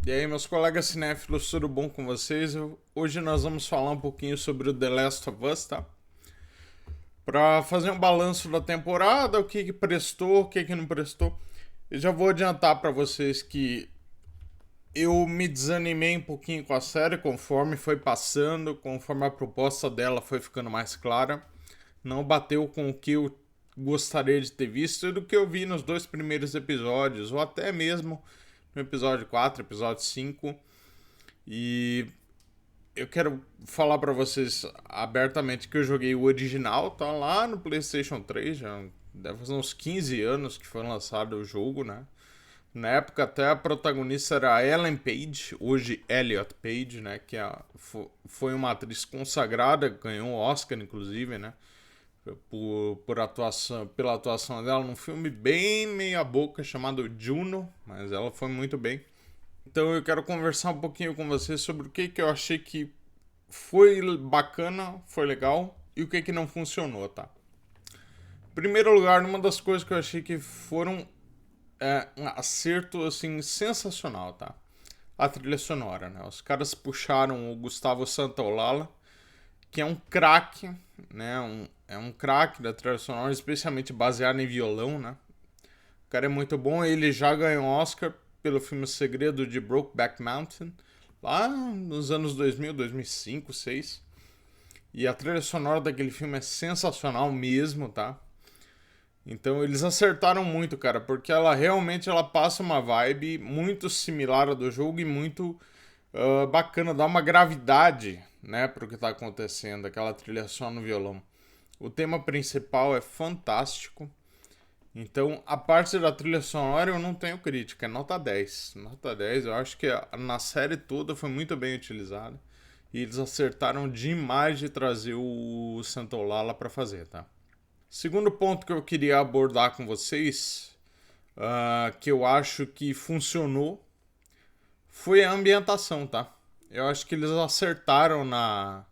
E aí, meus colegas cinéfilos, tudo bom com vocês? Hoje nós vamos falar um pouquinho sobre o The Last of Us, tá? Pra fazer um balanço da temporada, o que prestou, o que não prestou. Eu já vou adiantar pra vocês que eu me desanimei um pouquinho com a série conforme foi passando, conforme a proposta dela foi ficando mais clara. Não bateu com o que eu gostaria de ter visto e do que eu vi nos dois primeiros episódios, ou até mesmo no episódio 4, episódio 5. E eu quero falar pra vocês abertamente que eu joguei o original, tá lá no PlayStation 3, já deve fazer uns 15 anos que foi lançado o jogo, né? Na época até a protagonista era a Ellen Page, hoje Elliot Page, né? Que foi uma atriz consagrada, ganhou um Oscar inclusive, né? Por atuação, pela atuação dela num filme bem meia boca chamado Juno, mas ela foi muito bem. Então eu quero conversar um pouquinho com vocês sobre o que eu achei que foi bacana, foi legal e o que não funcionou, tá? Em primeiro lugar, uma das coisas que eu achei que foram um acerto assim sensacional, tá? A trilha sonora, né? Os caras puxaram o Gustavo Santaolalla, que é um craque, né? É um craque da trilha sonora, especialmente baseado em violão, né? O cara é muito bom, ele já ganhou um Oscar pelo filme Segredo de Brokeback Mountain, lá nos anos 2000, 2005, 2006. E a trilha sonora daquele filme é sensacional mesmo, tá? Então eles acertaram muito, cara, porque ela passa uma vibe muito similar à do jogo e muito bacana, dá uma gravidade, né, pro que tá acontecendo, aquela trilha só no violão. O tema principal é fantástico. Então, a parte da trilha sonora eu não tenho crítica, é nota 10. Nota 10, eu acho que na série toda foi muito bem utilizada. E eles acertaram demais de trazer o Santaolalla para fazer, tá? Segundo ponto que eu queria abordar com vocês, que eu acho que funcionou, foi a ambientação, tá? Eu acho que eles acertaram na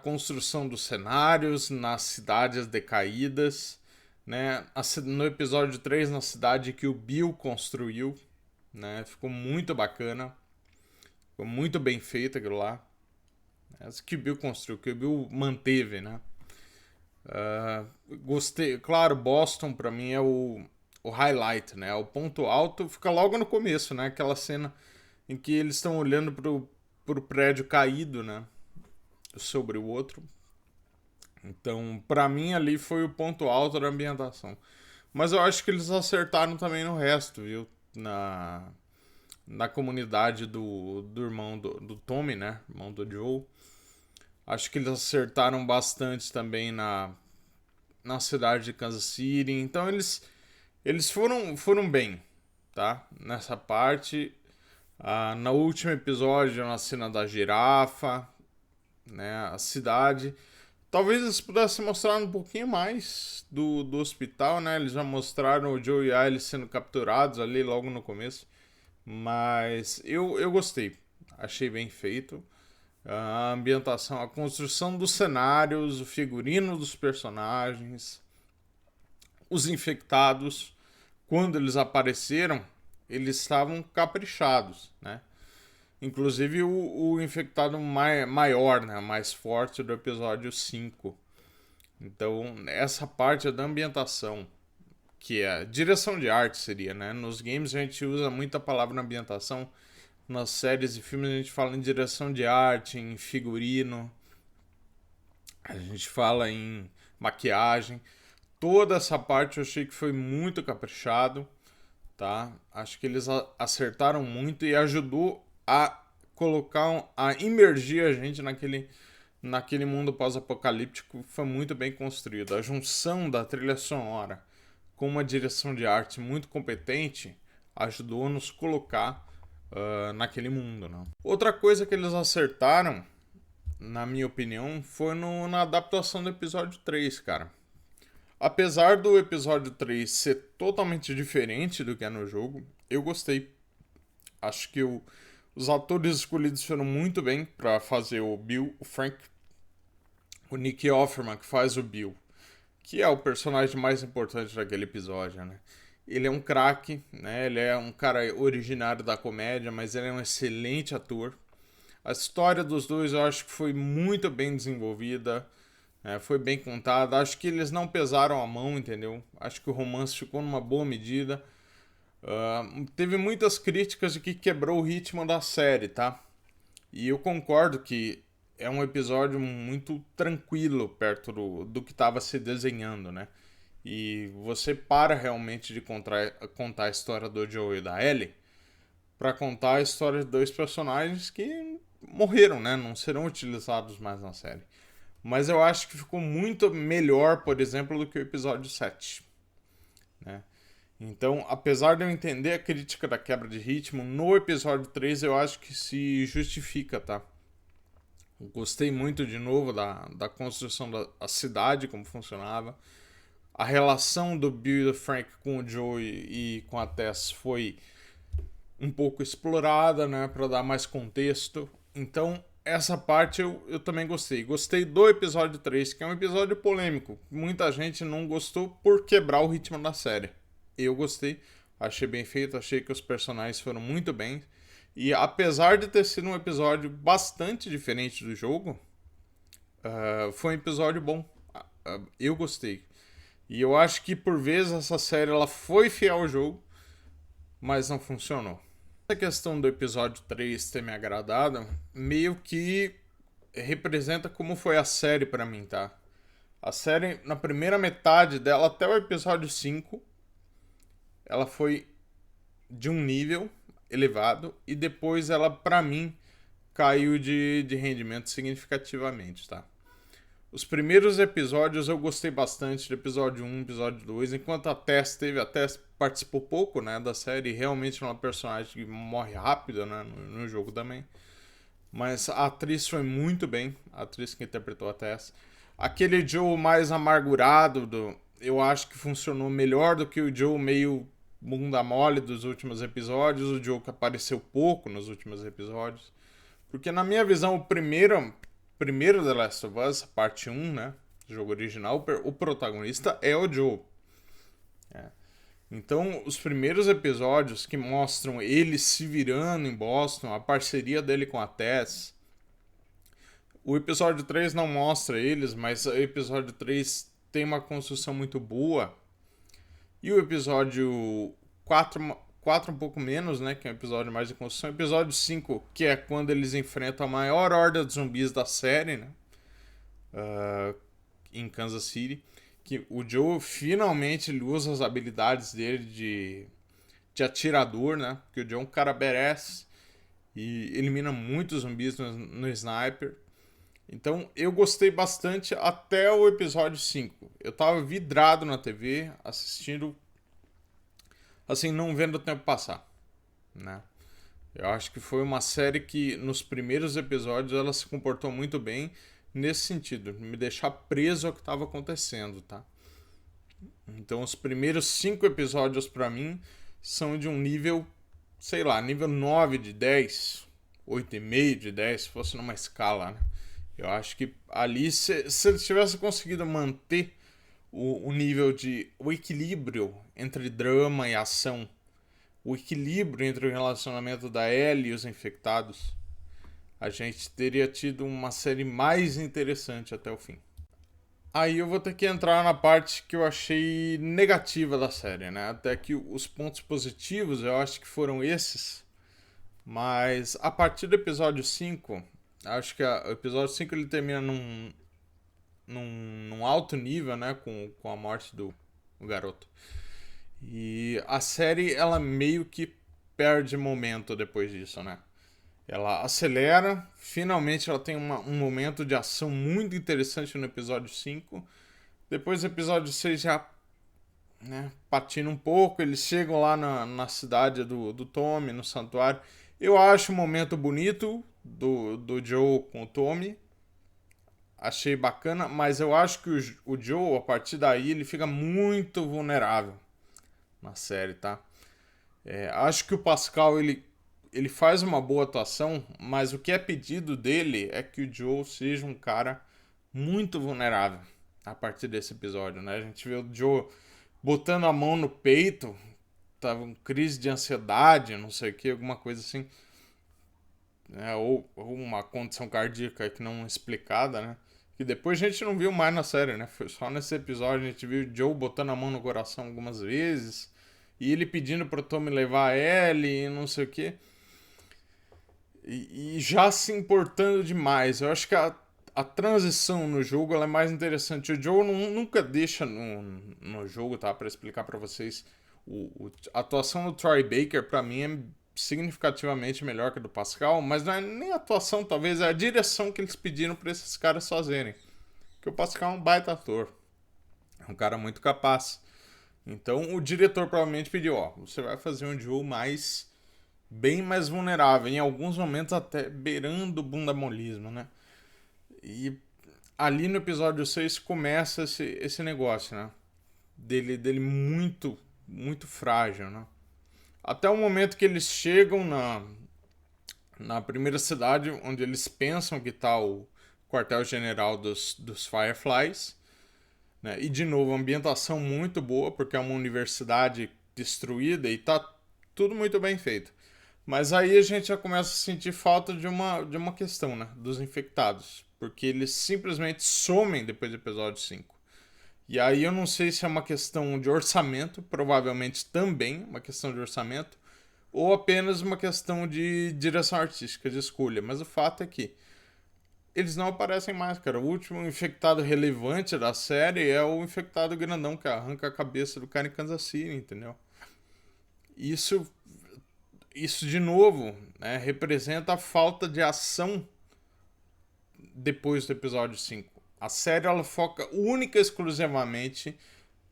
construção dos cenários, nas cidades decaídas, né? No episódio 3 na cidade que o Bill construiu, né? Ficou muito bacana. Ficou muito bem feito aquilo lá. Essa que o Bill construiu, que o Bill manteve, né? Gostei. Claro, Boston pra mim é o highlight, né? O ponto alto fica logo no começo, né? Aquela cena em que eles estão olhando pro prédio caído, né? Sobre o outro. Então, pra mim ali foi o ponto alto da ambientação. Mas eu acho que eles acertaram também no resto, viu? Na comunidade do irmão do Tommy, né? Irmão do Joe. Acho que eles acertaram bastante também na cidade de Kansas City. Então eles foram bem, tá? Nessa parte. No último episódio, na cena da girafa, né? A cidade. Talvez eles pudessem mostrar um pouquinho mais do hospital, né? Eles já mostraram o Joe e a Ellie sendo capturados ali logo no começo. Mas eu gostei. Achei bem feito. A ambientação, a construção dos cenários, o figurino dos personagens, os infectados, quando eles apareceram, eles estavam caprichados, né? Inclusive o infectado maior, né? Mais forte do episódio 5. Então, essa parte é da ambientação, que é direção de arte seria, né? Nos games a gente usa muita palavra ambientação, nas séries e filmes a gente fala em direção de arte, em figurino, a gente fala em maquiagem. Toda essa parte eu achei que foi muito caprichado, tá? Acho que eles acertaram muito e ajudou a colocar, a imergir a gente naquele mundo pós-apocalíptico. Foi muito bem construído. A junção da trilha sonora com uma direção de arte muito competente ajudou a nos colocar naquele mundo, né? Outra coisa que eles acertaram, na minha opinião, foi na adaptação do episódio 3, cara. Apesar do episódio 3 ser totalmente diferente do que é no jogo, eu gostei. Acho que os atores escolhidos foram muito bem para fazer o Bill, o Frank, o Nick Offerman, que faz o Bill, que é o personagem mais importante daquele episódio, né? Ele é um craque, né? Ele é um cara originário da comédia, mas ele é um excelente ator. A história dos dois eu acho que foi muito bem desenvolvida, foi bem contada. Acho que eles não pesaram a mão, entendeu? Acho que o romance ficou numa boa medida. Teve muitas críticas de que quebrou o ritmo da série, tá? E eu concordo que é um episódio muito tranquilo perto do que estava se desenhando, né? E você para realmente de contar a história do Joe e da Ellie para contar a história de dois personagens que morreram, né? Não serão utilizados mais na série. Mas eu acho que ficou muito melhor, por exemplo, do que o episódio 7, né? Então, apesar de eu entender a crítica da quebra de ritmo, no episódio 3 eu acho que se justifica, tá? Eu gostei muito, de novo, da construção da cidade, como funcionava. A relação do Bill e do Frank com o Joe e com a Tess foi um pouco explorada, né, para dar mais contexto. Então, essa parte eu também gostei. Gostei do episódio 3, que é um episódio polêmico. Muita gente não gostou por quebrar o ritmo da série. Eu gostei, achei bem feito, achei que os personagens foram muito bem. E apesar de ter sido um episódio bastante diferente do jogo, foi um episódio bom. Eu gostei. E eu acho que por vezes essa série ela foi fiel ao jogo, mas não funcionou. Essa questão do episódio 3 ter me agradado, meio que representa como foi a série pra mim, tá? A série, na primeira metade dela, até o episódio 5, ela foi de um nível elevado e depois ela, pra mim, caiu de rendimento significativamente, tá? Os primeiros episódios eu gostei bastante, do episódio 1, episódio 2, enquanto a Tess participou pouco, né, da série, realmente é uma personagem que morre rápido, né, no jogo também. Mas a atriz foi muito bem, a atriz que interpretou a Tess. Aquele Joe mais amargurado, eu acho que funcionou melhor do que o Joe meio bunda mole dos últimos episódios, o Joe que apareceu pouco nos últimos episódios. Porque na minha visão, o primeiro The Last of Us, parte 1, né? Jogo original, o protagonista é o Joe. É. Então, os primeiros episódios que mostram ele se virando em Boston, a parceria dele com a Tess. O episódio 3 não mostra eles, mas o episódio 3 tem uma construção muito boa. E o episódio 4 um pouco menos, né? Que é um episódio mais de construção. O episódio 5, que é quando eles enfrentam a maior horda de zumbis da série, né? Em Kansas City. Que o Joe finalmente ele usa as habilidades dele de atirador, né? Porque o Joe é um cara badass e elimina muitos zumbis no sniper. Então eu gostei bastante até o episódio 5. Eu tava vidrado na TV, assistindo, assim, não vendo o tempo passar, né? Eu acho que foi uma série que nos primeiros episódios ela se comportou muito bem nesse sentido, me deixar preso ao que estava acontecendo, tá? Então os primeiros 5 episódios pra mim são de um nível, sei lá, nível 9 de 10, 8,5 de 10, se fosse numa escala, né? Eu acho que ali, se eles tivessem conseguido manter o nível de. O equilíbrio entre drama e ação, o equilíbrio entre o relacionamento da Ellie e os infectados, a gente teria tido uma série mais interessante até o fim. Aí eu vou ter que entrar na parte que eu achei negativa da série, né? Até que os pontos positivos eu acho que foram esses. Mas a partir do episódio 5, acho que o episódio 5 ele termina num alto nível, né? Com a morte do garoto. E a série, ela meio que perde momento depois disso, né? Ela acelera, finalmente ela tem um momento de ação muito interessante no episódio 5. Depois do episódio 6 já, né, patina um pouco, eles chegam lá na cidade do Tommy, no santuário. Eu acho um momento bonito do Joe com o Tommy. Achei bacana, mas eu acho que o Joe, a partir daí, ele fica muito vulnerável na série, tá? Acho que o Pascal, ele faz uma boa atuação, mas o que é pedido dele é que o Joe seja um cara muito vulnerável a partir desse episódio, né? A gente vê o Joe botando a mão no peito, tava com crise de ansiedade, não sei o que, alguma coisa assim. Ou uma condição cardíaca que não explicada, né? Que depois a gente não viu mais na série, né? Foi só nesse episódio a gente viu o Joe botando a mão no coração algumas vezes. E ele pedindo pro Tommy levar a Ellie e não sei o que. E já se importando demais. Eu acho que a transição no jogo ela é mais interessante. O Joe nunca deixa no jogo, tá? Pra explicar pra vocês. A atuação do Troy Baker, pra mim, é significativamente melhor que a do Pascal. Mas não é nem a atuação, talvez, é a direção que eles pediram pra esses caras fazerem. Porque o Pascal é um baita ator. É um cara muito capaz. Então o diretor provavelmente pediu, ó, você vai fazer um Joe bem mais vulnerável, em alguns momentos até beirando o bundamolismo, né? E ali no episódio 6 começa esse negócio, né? Dele muito, muito frágil, né? Até o momento que eles chegam na primeira cidade, onde eles pensam que tá o quartel-general dos Fireflies, né? E de novo, ambientação muito boa, porque é uma universidade destruída e tá tudo muito bem feito. Mas aí a gente já começa a sentir falta de uma questão, né? Dos infectados. Porque eles simplesmente somem depois do episódio 5. E aí eu não sei se é uma questão de orçamento, provavelmente também uma questão de orçamento, ou apenas uma questão de direção artística, de escolha. Mas o fato é que eles não aparecem mais, cara. O último infectado relevante da série é o infectado grandão que arranca a cabeça do cara em Kansas City, entendeu? Isso de novo, né, representa a falta de ação depois do episódio 5. A série ela foca única e exclusivamente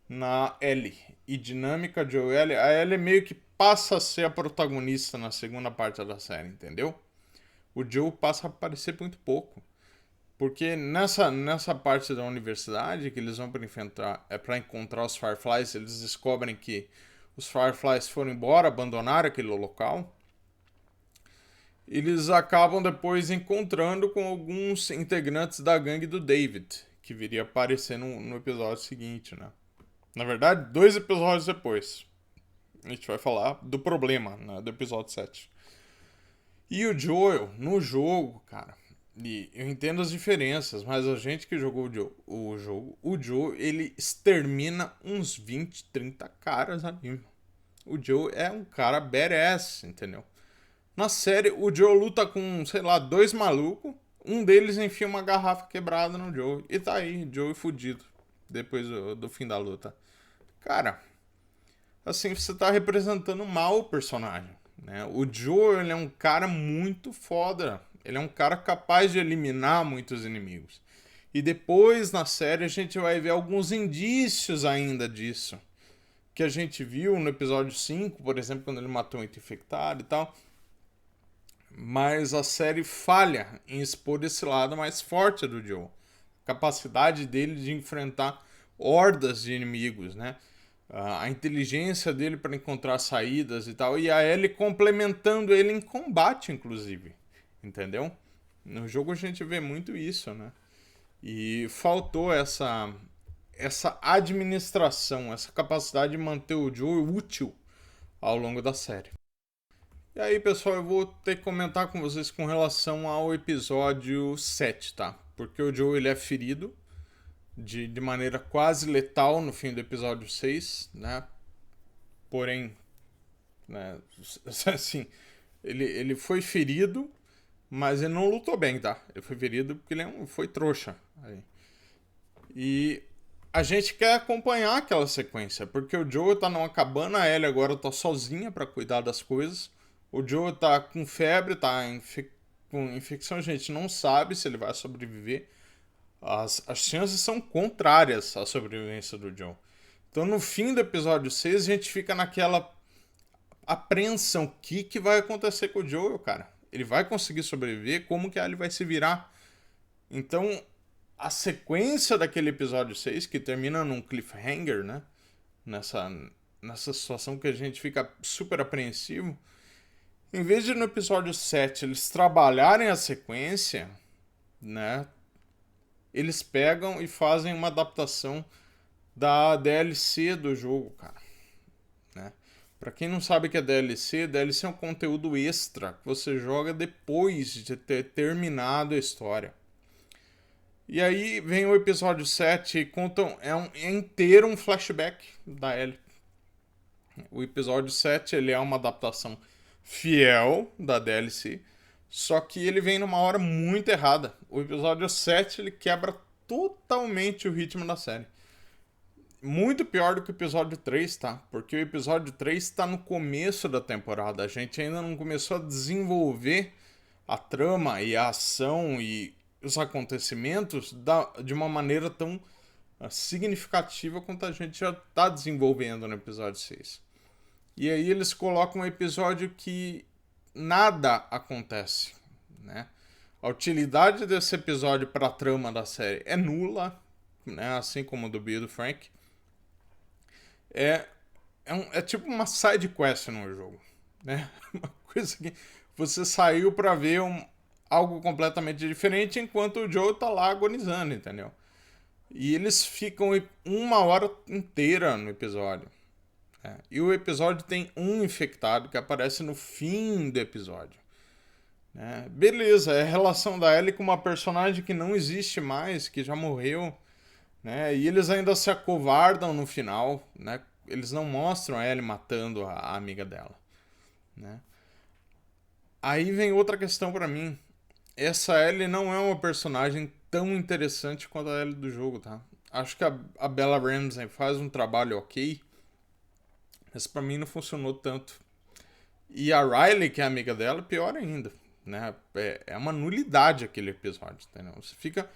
na Ellie. E dinâmica de Ellie, a Ellie meio que passa a ser a protagonista na segunda parte da série, entendeu? O Joe passa a aparecer muito pouco. Porque nessa parte da universidade que eles vão para encontrar os Fireflies, eles descobrem que os Fireflies foram embora, abandonaram aquele local. Eles acabam depois encontrando com alguns integrantes da gangue do David, que viria a aparecer no episódio seguinte, né? Na verdade, 2 episódios depois. A gente vai falar do problema, né, do episódio 7. E o Joel, no jogo, cara, e eu entendo as diferenças, mas a gente que jogou o Joe, ele extermina uns 20, 30 caras ali. O Joe é um cara badass, entendeu? Na série, o Joe luta com, sei lá, 2 malucos. Um deles enfia uma garrafa quebrada no Joe. E tá aí, Joe fudido. Depois do fim da luta. Cara, assim, você tá representando mal o personagem, né? O Joe, ele é um cara muito foda. Ele é um cara capaz de eliminar muitos inimigos. E depois, na série, a gente vai ver alguns indícios ainda disso. Que a gente viu no episódio 5, por exemplo, quando ele matou um infectado e tal. Mas a série falha em expor esse lado mais forte do Joe. A capacidade dele de enfrentar hordas de inimigos, né? A inteligência dele para encontrar saídas e tal. E a Ellie complementando ele em combate, inclusive. Entendeu? No jogo a gente vê muito isso, né? E faltou essa administração, essa capacidade de manter o Joe útil ao longo da série. E aí, pessoal, eu vou ter que comentar com vocês com relação ao episódio 7, tá? Porque o Joe ele é ferido de maneira quase letal no fim do episódio 6, né? Porém, né, assim, ele foi ferido, mas ele não lutou bem, tá? Ele foi ferido porque ele foi trouxa. Aí. E a gente quer acompanhar aquela sequência, porque o Joe tá numa cabana, a Ellie agora tá sozinha para cuidar das coisas. O Joe tá com febre, tá com infecção, a gente não sabe se ele vai sobreviver. As chances são contrárias à sobrevivência do Joe. Então no fim do episódio 6 a gente fica naquela apreensão. O que vai acontecer com o Joe, cara? Ele vai conseguir sobreviver? Como que ele vai se virar? Então a sequência daquele episódio 6, que termina num cliffhanger, né? Nessa situação que a gente fica super apreensivo. Em vez de no episódio 7 eles trabalharem a sequência, né? Eles pegam e fazem uma adaptação da DLC do jogo, cara. Né? Pra quem não sabe o que é DLC, DLC é um conteúdo extra que você joga depois de ter terminado a história. E aí vem o episódio 7 e contam, é inteiro um flashback da Ellie. O episódio 7 ele é uma adaptação fiel da DLC, só que ele vem numa hora muito errada. O episódio 7 ele quebra totalmente o ritmo da série. Muito pior do que o episódio 3, tá? Porque o episódio 3 tá no começo da temporada. A gente ainda não começou a desenvolver a trama e a ação e os acontecimentos de uma maneira tão significativa quanto a gente já tá desenvolvendo no episódio 6. E aí eles colocam um episódio que nada acontece, né? A utilidade desse episódio para a trama da série é nula, né? Assim como o do Bill e do Frank. É tipo uma side quest no jogo, né? Uma coisa que você saiu para ver algo completamente diferente enquanto o Joe tá lá agonizando, entendeu? E eles ficam uma hora inteira no episódio. E o episódio tem um infectado que aparece no fim do episódio. Beleza, é a relação da Ellie com uma personagem que não existe mais, que já morreu. Né? E eles ainda se acovardam no final. Né? Eles não mostram a Ellie matando a amiga dela. Né? Aí vem outra questão pra mim. Essa Ellie não é uma personagem tão interessante quanto a Ellie do jogo, tá? Acho que a Bella Ramsey faz um trabalho ok, mas pra mim não funcionou tanto. E a Riley, que é amiga dela, pior ainda. Né? É uma nulidade aquele episódio, entendeu? Você fica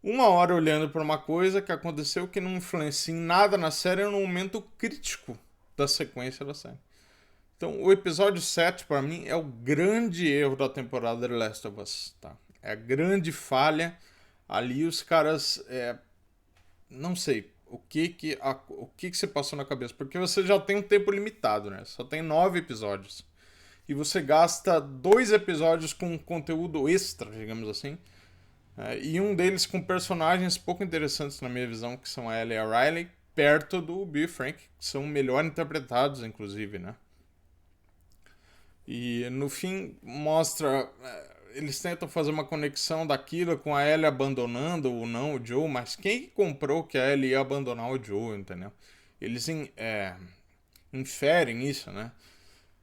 uma hora olhando para uma coisa que aconteceu que não influencia em nada na série no momento crítico da sequência da série. Então, o episódio 7, para mim, é o grande erro da temporada The Last of Us. Tá? É a grande falha. Ali os caras... não sei o que se passou na cabeça. Porque você já tem um tempo limitado, né? Só tem 9 episódios. E você gasta 2 episódios com conteúdo extra, digamos assim. E um deles com personagens pouco interessantes na minha visão, que são a Ellie e a Riley, perto do Bill e Frank, que são melhor interpretados, inclusive, né? E no fim mostra... eles tentam fazer uma conexão daquilo com a Ellie abandonando ou não o Joe, mas quem comprou que a Ellie ia abandonar o Joe, entendeu? Eles inferem isso, né?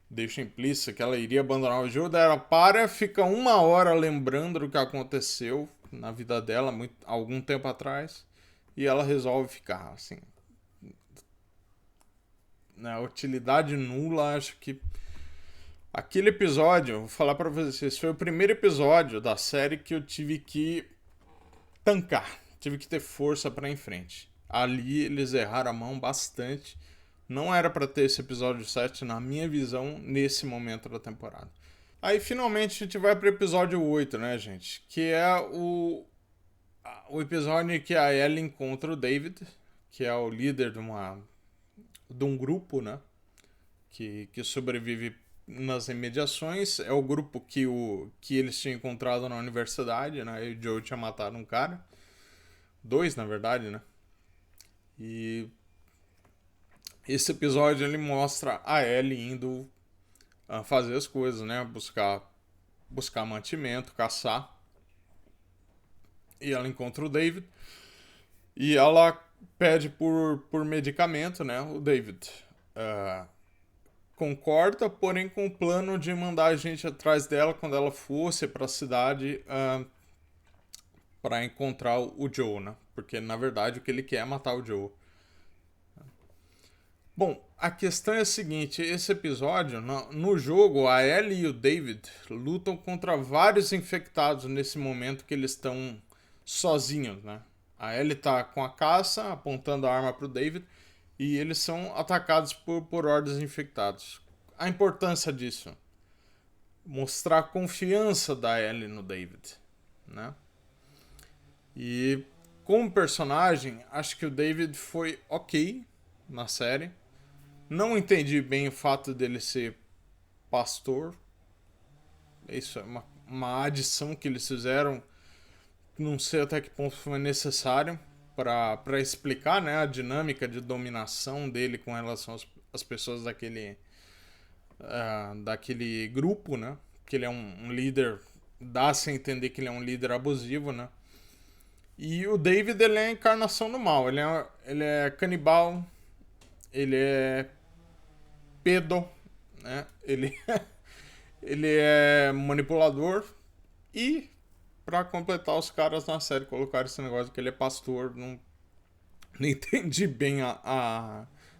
Deixa implícito que ela iria abandonar o Joe, daí ela fica uma hora lembrando do que aconteceu na vida dela algum tempo atrás, e ela resolve ficar, assim. Na utilidade nula, acho que aquele episódio, vou falar pra vocês, foi o primeiro episódio da série que eu tive que tancar, tive que ter força pra ir em frente. Ali eles erraram a mão bastante. Não era pra ter esse episódio 7, na minha visão, nesse momento da temporada. Aí finalmente a gente vai pro episódio 8, né, gente? Que é o episódio em que a Ellie encontra o David, que é o líder de um grupo, né? Que sobrevive nas imediações. É o grupo que eles tinham encontrado na universidade, né? E o Joe tinha matado um cara. 2, na verdade, né? E esse episódio ele mostra a Ellie indo fazer as coisas, né? Buscar mantimento, caçar. E ela encontra o David. E ela pede por medicamento, né? O David concorda, porém com o plano de mandar a gente atrás dela quando ela fosse para a cidade para encontrar o Joe, né? Porque na verdade o que ele quer é matar o Joe. Bom, a questão é a seguinte, esse episódio, no jogo, a Ellie e o David lutam contra vários infectados nesse momento que eles estão sozinhos, né? A Ellie tá com a caça, apontando a arma pro David, e eles são atacados por hordas infectados. A importância disso? Mostrar a confiança da Ellie no David, né? E como personagem, acho que o David foi ok na série. Não entendi bem o fato dele ser pastor. Isso é uma adição que eles fizeram. Não sei até que ponto foi necessário para explicar, né, a dinâmica de dominação dele com relação as pessoas daquele grupo, né? Que ele é um líder, dá-se a entender que ele é um líder abusivo, né? E o David, ele é a encarnação do mal. Ele é canibal, ele é pedo, né? Ele é manipulador e, pra completar os caras na série, colocaram esse negócio de que ele é pastor. Não entendi bem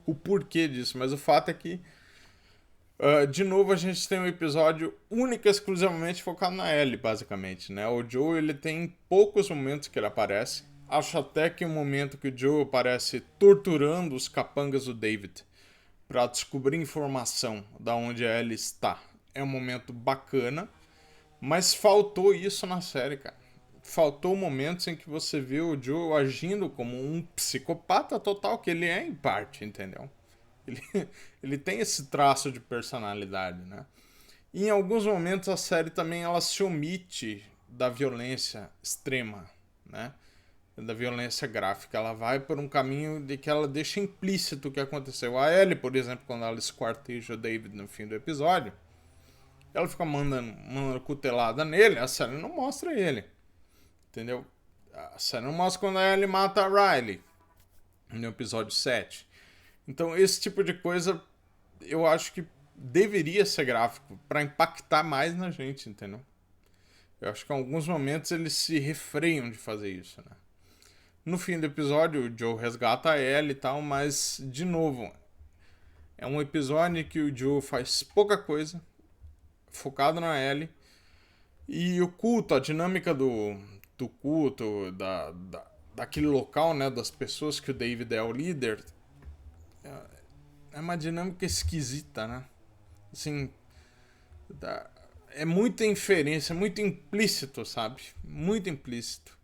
o porquê disso, mas o fato é que de novo a gente tem um episódio único e exclusivamente focado na Ellie, basicamente, né? O Joe, ele tem poucos momentos que ele aparece. Acho até que o momento que o Joe aparece torturando os capangas do David para descobrir informação da onde a Ellie está é um momento bacana, mas faltou isso na série, cara. Faltou momentos em que você vê o Joe agindo como um psicopata total, que ele é em parte, entendeu? Ele, ele tem esse traço de personalidade, né? E em alguns momentos a série também ela se omite da violência extrema, né? Da violência gráfica. Ela vai por um caminho de que ela deixa implícito o que aconteceu. A Ellie, por exemplo, quando ela esquarteja o David no fim do episódio, ela fica mandando cutelada nele, a série não mostra ele. Entendeu? A série não mostra quando a Ellie mata a Riley no episódio 7. Então esse tipo de coisa eu acho que deveria ser gráfico para impactar mais na gente, entendeu? Eu acho que em alguns momentos eles se refreiam de fazer isso, né? No fim do episódio o Joe resgata a Ellie e tal, mas de novo é um episódio em que o Joe faz pouca coisa, focado na Ellie, e o culto, a dinâmica do culto, daquele local, né, das pessoas que o David é o líder, é uma dinâmica esquisita, né? Assim, é muita inferência, muito implícito, sabe? Muito implícito.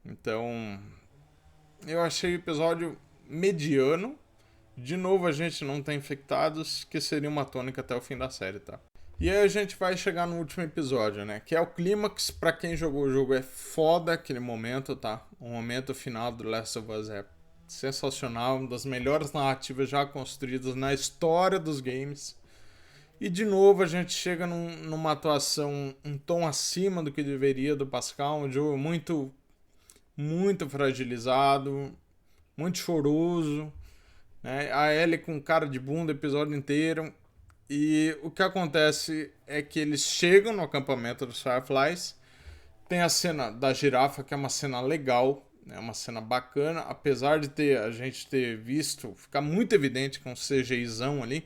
Então, eu achei o episódio mediano. De novo, a gente não tem infectados, que seria uma tônica até o fim da série, tá? E aí a gente vai chegar no último episódio, né? Que é o clímax. Pra quem jogou o jogo é foda aquele momento, tá? O momento final do Last of Us é sensacional. Uma das melhores narrativas já construídas na história dos games. E de novo a gente chega numa atuação um tom acima do que deveria do Pascal. Um jogo muito, muito fragilizado, muito choroso, né? A Ellie com cara de bunda o episódio inteiro. E o que acontece é que eles chegam no acampamento dos Fireflies. Tem a cena da girafa, que é uma cena legal, é uma cena bacana, apesar de a gente ter visto, ficar muito evidente com um CGIzão ali.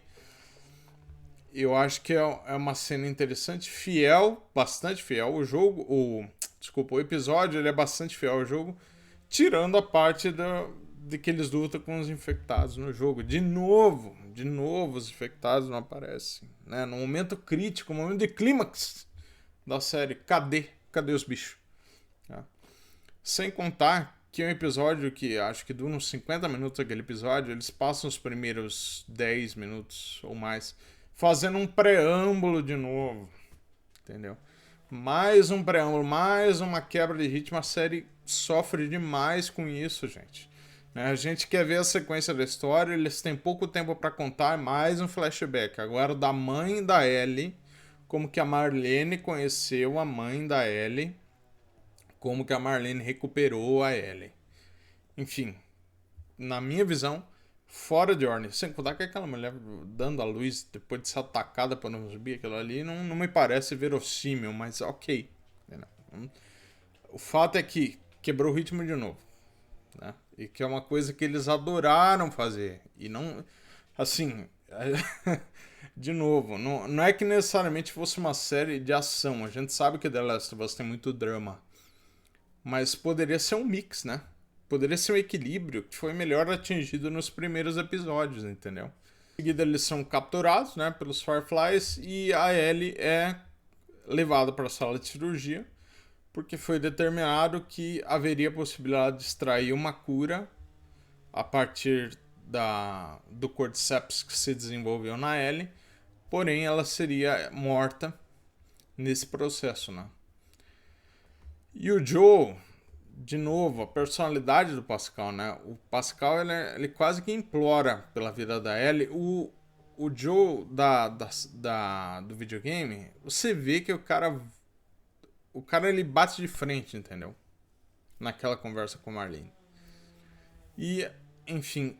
Eu acho que é uma cena interessante, fiel, bastante fiel. O episódio ele é bastante fiel ao jogo, tirando a parte de que eles lutam com os infectados no jogo. De novo os infectados não aparecem, né? No momento crítico, no momento de clímax da série, cadê os bichos? Tá? Sem contar que é um episódio que acho que dura uns 50 minutos aquele episódio, eles passam os primeiros 10 minutos ou mais fazendo um preâmbulo de novo, entendeu? Mais um preâmbulo, mais uma quebra de ritmo. A série sofre demais com isso, gente. A gente quer ver a sequência da história, eles têm pouco tempo para contar, mais um flashback. Agora da mãe da Ellie, como que a Marlene conheceu a mãe da Ellie, como que a Marlene recuperou a Ellie. Enfim, na minha visão, fora de ordem. Sem contar que aquela mulher dando a luz depois de ser atacada por um zumbi, aquilo ali não me parece verossímil, mas ok. O fato é que quebrou o ritmo de novo, né? E que é uma coisa que eles adoraram fazer. E não, assim, de novo, não é que necessariamente fosse uma série de ação. A gente sabe que The Last of Us tem muito drama, mas poderia ser um mix, né? Poderia ser um equilíbrio que foi melhor atingido nos primeiros episódios, entendeu? Em seguida eles são capturados, né, pelos Fireflies, e a Ellie é levada para a sala de cirurgia, porque foi determinado que haveria possibilidade de extrair uma cura a partir do cordyceps que se desenvolveu na Ellie, porém ela seria morta nesse processo, né? E o Joe, de novo, a personalidade do Pascal, né? O Pascal, ele quase que implora pela vida da Ellie. o Joe do videogame, você vê que o cara ele bate de frente, entendeu? Naquela conversa com a Marlene. E, enfim,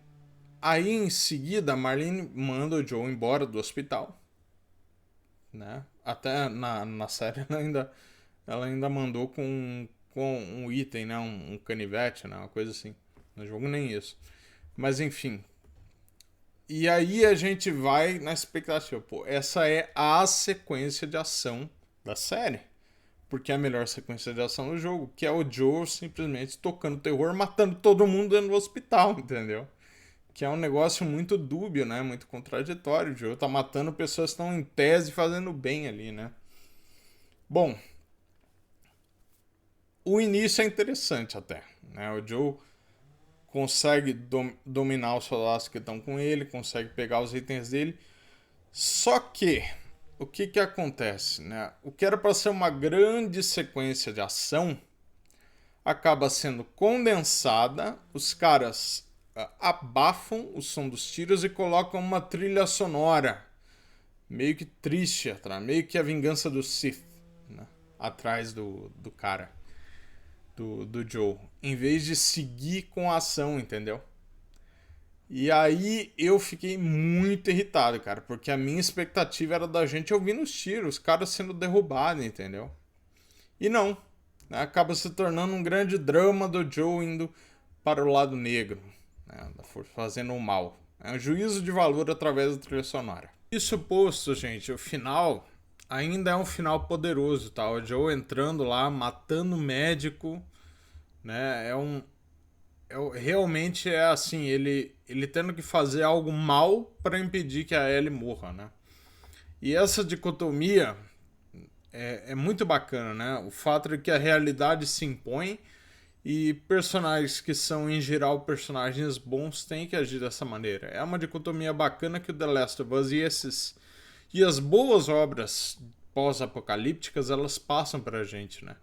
aí em seguida a Marlene manda o Joe embora do hospital, né? Até na série ela ainda mandou com um item, né? Um canivete, né? Uma coisa assim. No jogo nem isso. Mas enfim. E aí a gente vai na expectativa. Pô, essa é a sequência de ação da série. Porque é a melhor sequência de ação do jogo. Que é o Joe simplesmente tocando terror, matando todo mundo dentro do hospital, entendeu? Que é um negócio muito dúbio, né? Muito contraditório. O Joe tá matando pessoas que estão em tese fazendo bem ali, né? Bom, o início é interessante até, né? O Joe consegue dominar os soldados que estão com ele, consegue pegar os itens dele. Só que o que acontece, né? O que era para ser uma grande sequência de ação acaba sendo condensada. Os caras abafam o som dos tiros e colocam uma trilha sonora meio que triste atrás, meio que a vingança do Sith, né? Atrás do cara, do Joe, em vez de seguir com a ação, entendeu? E aí eu fiquei muito irritado, cara, porque a minha expectativa era da gente ouvindo os tiros, os caras sendo derrubados, entendeu? E não, né? Acaba se tornando um grande drama do Joe indo para o lado negro, né? Fazendo o mal. É um juízo de valor através da trilha sonora. Isso posto, gente, o final ainda é um final poderoso, tá? O Joe entrando lá, matando o médico, né? Realmente é assim, ele tendo que fazer algo mal para impedir que a Ellie morra, né? E essa dicotomia é muito bacana, né? O fato de que a realidade se impõe e personagens que são, em geral, personagens bons têm que agir dessa maneira. É uma dicotomia bacana que o The Last of Us e as boas obras pós-apocalípticas elas passam pra gente, né?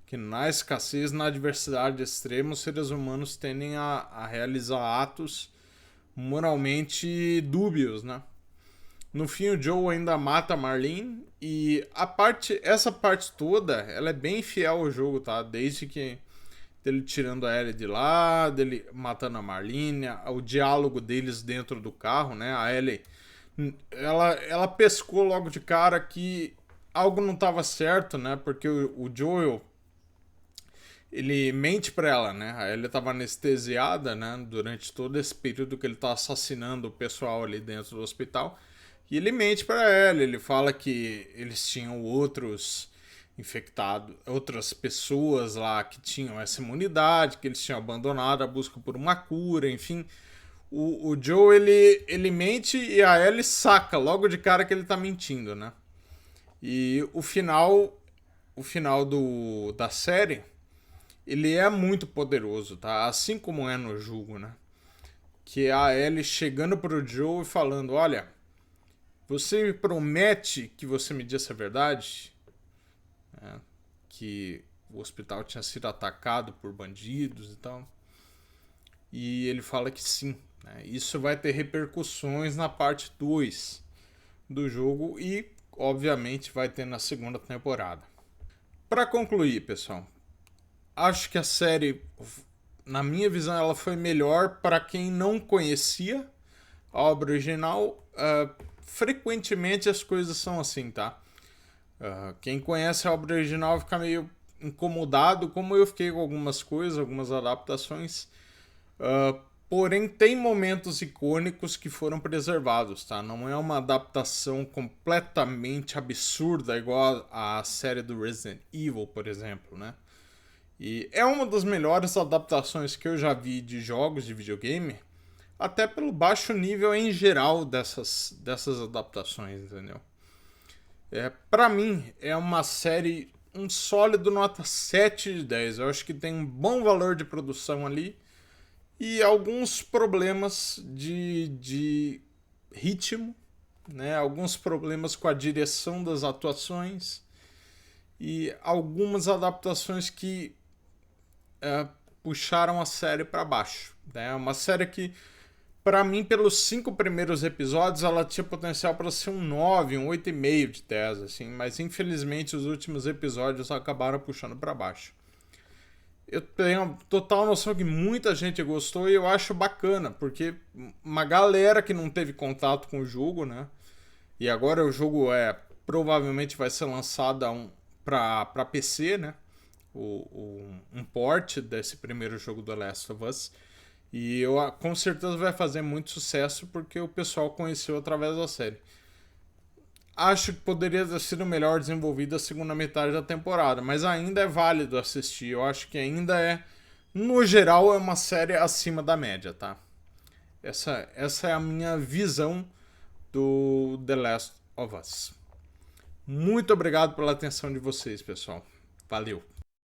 Que na escassez, na adversidade extrema, os seres humanos tendem a realizar atos moralmente dúbios, né? No fim, o Joe ainda mata a Marlene e essa parte toda, ela é bem fiel ao jogo, tá? Desde que dele tirando a Ellie de lá, dele matando a Marlene, o diálogo deles dentro do carro, né? A Ellie, ela pescou logo de cara que algo não estava certo, né? Porque o Joel, ele mente pra ela, né? A Ellie estava anestesiada, né? Durante todo esse período que ele tá assassinando o pessoal ali dentro do hospital. E ele mente pra ela, ele fala que eles tinham outras pessoas lá que tinham essa imunidade, que eles tinham abandonado a busca por uma cura, enfim. O Joe, ele mente e a Ellie saca logo de cara que ele tá mentindo, né? E o final da série, ele é muito poderoso, tá? Assim como é no jogo, né? Que é a Ellie chegando pro Joe e falando, olha, você me promete que você me disse a verdade? Né? Que o hospital tinha sido atacado por bandidos e tal. E ele fala que sim. Né? Isso vai ter repercussões na parte 2 do jogo e, obviamente, vai ter na segunda temporada. Para concluir, pessoal, acho que a série, na minha visão, ela foi melhor para quem não conhecia a obra original. Frequentemente as coisas são assim, tá? Quem conhece a obra original fica meio incomodado, como eu fiquei com algumas coisas, algumas adaptações. Porém, tem momentos icônicos que foram preservados, tá? Não é uma adaptação completamente absurda, igual a série do Resident Evil, por exemplo, né? E é uma das melhores adaptações que eu já vi de jogos de videogame, até pelo baixo nível em geral dessas adaptações, entendeu? Pra mim, é uma série, um sólido nota 7 de 10. Eu acho que tem um bom valor de produção ali e alguns problemas de ritmo, né? Alguns problemas com a direção das atuações e algumas adaptações que puxaram a série para baixo. É uma série que, pra mim, pelos 5 primeiros episódios, ela tinha potencial para ser um 9, um 8,5 de 10, assim, mas infelizmente os últimos episódios acabaram puxando para baixo. Eu tenho total noção que muita gente gostou e eu acho bacana, porque uma galera que não teve contato com o jogo, né? E agora o jogo provavelmente vai ser lançado para PC, né? Um port desse primeiro jogo do Last of Us. E com certeza vai fazer muito sucesso porque o pessoal conheceu através da série. Acho que poderia ter sido melhor desenvolvida a segunda metade da temporada, mas ainda é válido assistir. Eu acho que ainda no geral, é uma série acima da média, tá? Essa é a minha visão do The Last of Us. Muito obrigado pela atenção de vocês, pessoal. Valeu!